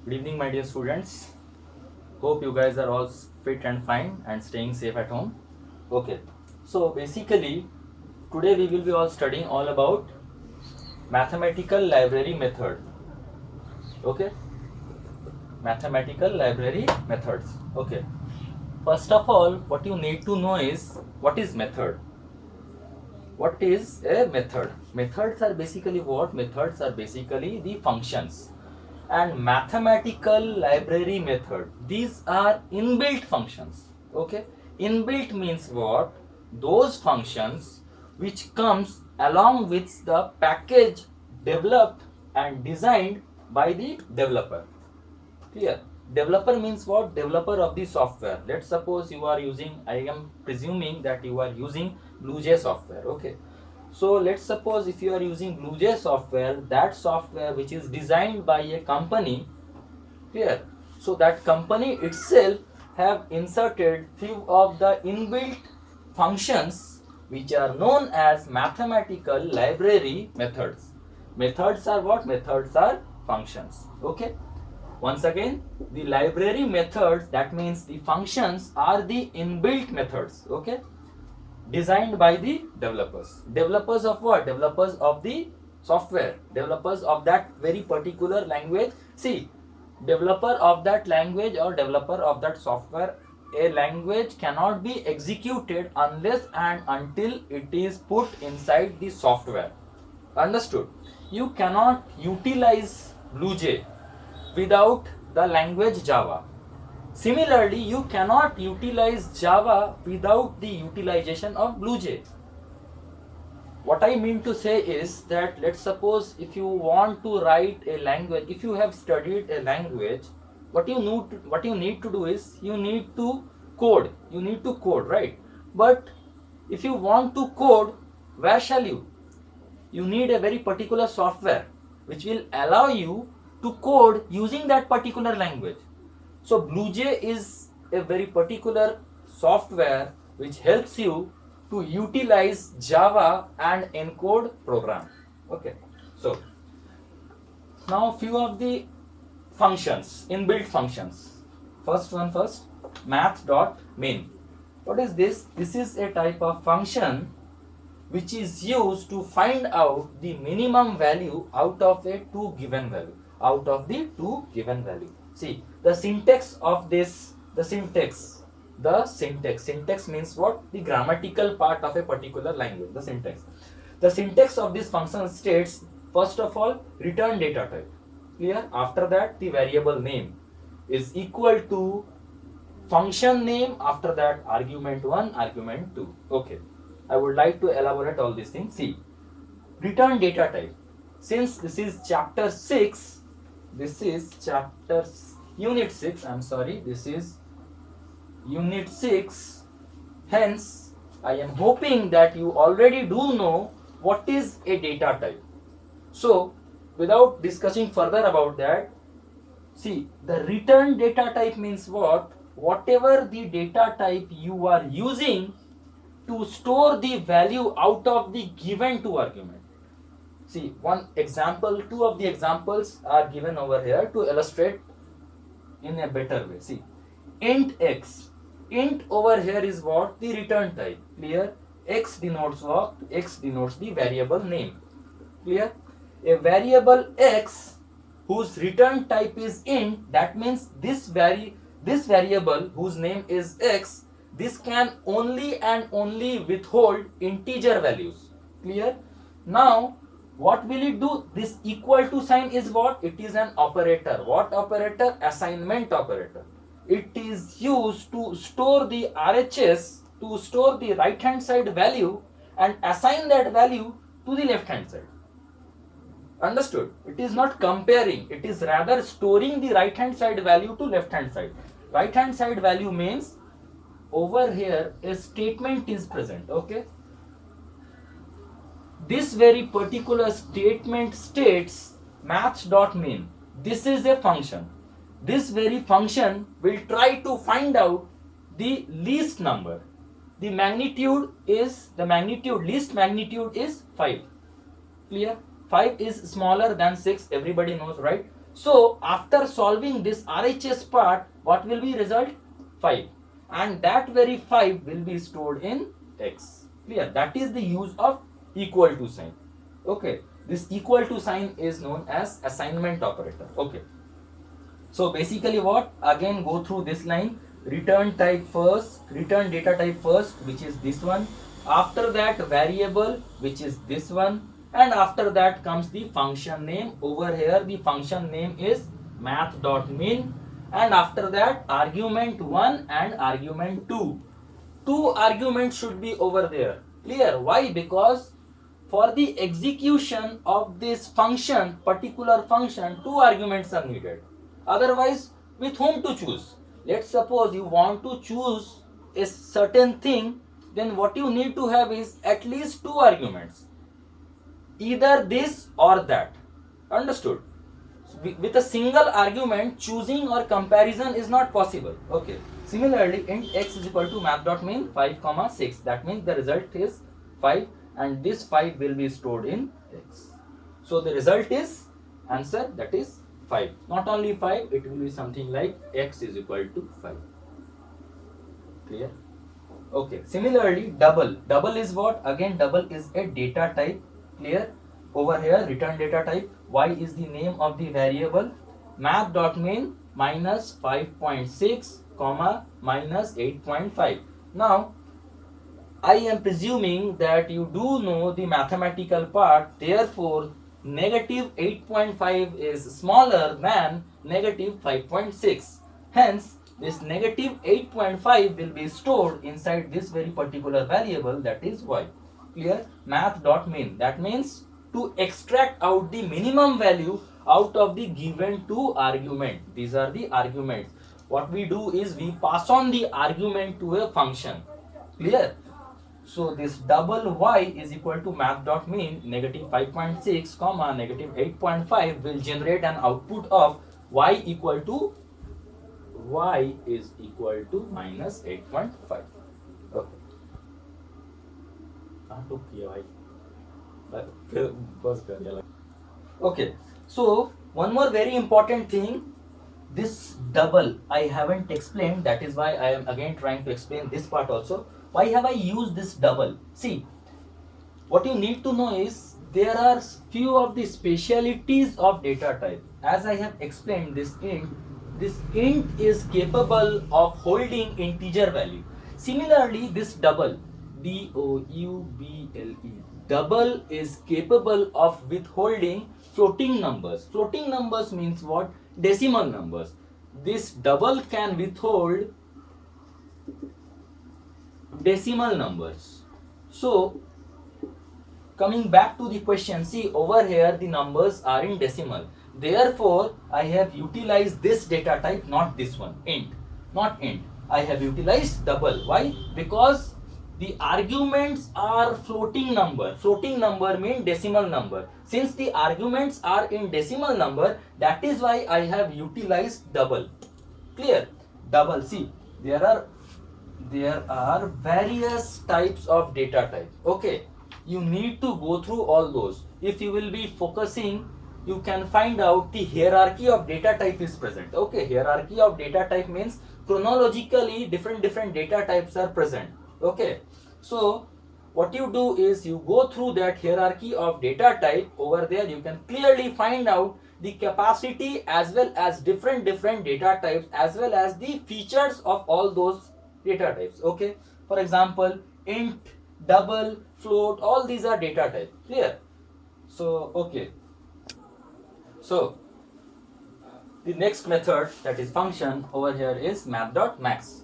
Good evening, my dear students. Hope you guys are all fit and fine and staying safe at home. Okay, so basically, today we will be all studying all about mathematical library method. Okay, mathematical library methods. Okay, first of all, what you need to know is what is method. What is a method? Methods are basically what? Methods are basically the functions. And mathematical library method, these are inbuilt functions. Okay, inbuilt means what? Those functions which comes along with the package developed and designed by the developer. Clear? Developer means what? Developer of the software. Let's suppose you are using, I am presuming that you are using BlueJ software. Okay, so let's suppose if you are using BlueJ software, that software which is designed by a company, here, so that company itself have inserted few of the inbuilt functions which are known as mathematical library methods. Methods are what? Methods are functions. Okay, once again, the library methods, that means the functions, are the inbuilt methods. Okay, designed by the developers. Developers of what? Developers of the software, developers of that very particular language. See, developer of that language or developer of that software, a language cannot be executed unless and until it is put inside the software. Understood? You cannot utilize BlueJ without the language Java. Similarly, you cannot utilize Java without the utilization of BlueJ. What I mean to say is that, let's suppose if you want to write a language, if you have studied a language, what you need to do is you need to code. You need to code, right? But if you want to code, where shall you? You need a very particular software which will allow you to code using that particular language. So BlueJ is a very particular software which helps you to utilize Java and encode program. Okay, so now few of the functions, inbuilt functions. First, math.min. What is this? This is a type of function which is used to find out the minimum value out of a two given value. Out of the two given value. See, the syntax of this, syntax means what? The grammatical part of a particular language, the syntax. The syntax of this function states, first of all, return data type. Clear? After that, the variable name is equal to function name, after that argument 1, argument 2. Okay, I would like to elaborate all these things. See, return data type. Since this is chapter 6, this is unit 6, I'm sorry, this is unit 6. Hence, I am hoping that you already do know what is a data type. So, without discussing further about that, see, the return data type means what? Whatever the data type you are using to store the value out of the given two argument. See, one example, two of the examples are given over here to illustrate in a better way. See, int x. Int over here is what? The return type. Clear? X denotes what? X denotes the variable name. Clear? A variable x whose return type is int, that means this variable whose name is x, this can only and only withhold integer values. Clear? Now, what will it do? This equal to sign is what? It is an operator. What operator? Assignment operator. It is used to store the RHS, to store the right hand side value and assign that value to the left hand side. Understood? It is not comparing, it is rather storing the right hand side value to left hand side. Right hand side value means over here a statement is present. Okay, this very particular statement states maths.min. This is a function. This very function will try to find out the least number. The magnitude is, least magnitude is 5. Clear? 5 is smaller than 6, everybody knows, right? So after solving this RHS part, what will be result? 5, and that very 5 will be stored in X. Clear? That is the use of equal to sign. Okay, this equal to sign is known as assignment operator. Okay, so basically what, again go through this line, return type first, return data type first, which is this one, after that variable, which is this one, and after that comes the function name. Over here the function name is math.min, and after that argument 1 and argument 2. Two arguments should be over there. Clear? Why? Because for the execution of this function, particular function, two arguments are needed. Otherwise, with whom to choose? Let's suppose you want to choose a certain thing, then what you need to have is at least two arguments, either this or that. Understood? With a single argument, choosing or comparison is not possible. Okay, similarly int x is equal to math.min 5 comma 6, that means the result is 5, and this 5 will be stored in X. So the result is answer, that is 5. Not only 5, it will be something like X is equal to 5. Clear? Okay, similarly double. Double is what? Again double is a data type. Clear? Over here return data type, y is the name of the variable, math.min minus 5.6 comma minus 8.5. Now I am presuming that you do know the mathematical part, therefore negative 8.5 is smaller than negative 5.6. Hence, this negative 8.5 will be stored inside this very particular variable, that is y. Clear? Math.min. That means to extract out the minimum value out of the given two argument. These are the arguments. What we do is we pass on the argument to a function. Clear? So this double y is equal to math.min negative 5.6 comma negative 8.5 will generate an output of y is equal to minus 8.5. Okay. Okay. So one more very important thing, this double I haven't explained, that is why I am again trying to explain this part also. Why have I used this double? See, what you need to know is there are few of the specialities of data type. As I have explained, this int is capable of holding integer value. Similarly, this double, double, double is capable of withholding floating numbers. Floating numbers means what? Decimal numbers. This double can withhold decimal numbers. So coming back to the question, see over here the numbers are in decimal, therefore I have utilized this data type, not this one, int, not int. I have utilized double. Why? Because the arguments are floating number. Floating number means decimal number. Since the arguments are in decimal number, that is why I have utilized double. Clear? Double. See, there are various types of data types. Okay, you need to go through all those. If you will be focusing, you can find out the hierarchy of data type is present. Okay, hierarchy of data type means chronologically different data types are present. Okay, so what you do is you go through that hierarchy of data type. Over there you can clearly find out the capacity as well as different data types as well as the features of all those data types. Okay, for example, int, double, float, all these are data types. Clear? So okay, so the next method, that is function, over here is math.max.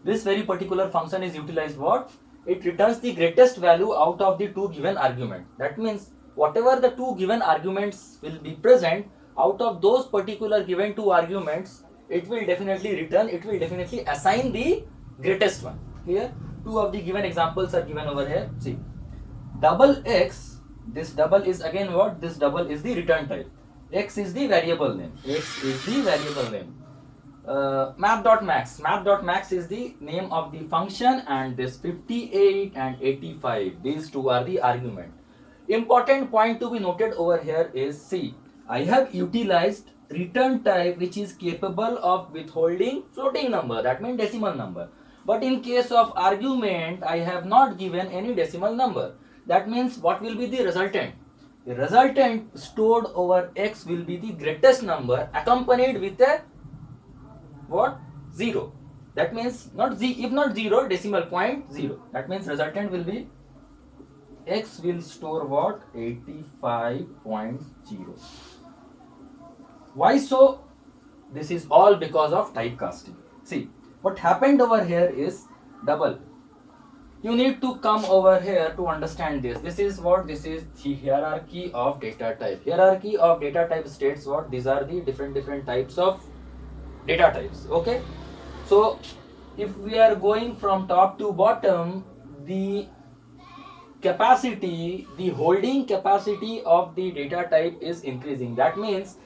This very particular function is utilized what? It returns the greatest value out of the two given argument. That means whatever the two given arguments will be present, out of those particular given two arguments, it will definitely return, it will definitely assign the greatest one. Clear? Two of the given examples are given over here. See, double x, this double is again what? This double is the return type. X is the variable name. X is the variable name. Math.max. Math.max is the name of the function, and this 58 and 85, these two are the argument. Important point to be noted over here is, see, I have utilized return type which is capable of withholding floating number, that means decimal number. But in case of argument, I have not given any decimal number. That means what will be the resultant? The resultant stored over X will be the greatest number accompanied with a what? 0. That means not if not 0, decimal point 0. That means resultant will be X will store what? 85.0. Why so? This is all because of typecasting. See, what happened over here is double. You need to come over here to understand this. This is what? This is the hierarchy of data type. Hierarchy of data type states what? These are the different types of data types. Okay. So, if we are going from top to bottom, the capacity, the holding capacity of the data type is increasing. That means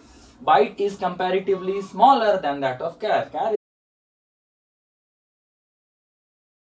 byte is comparatively smaller than that of char. Char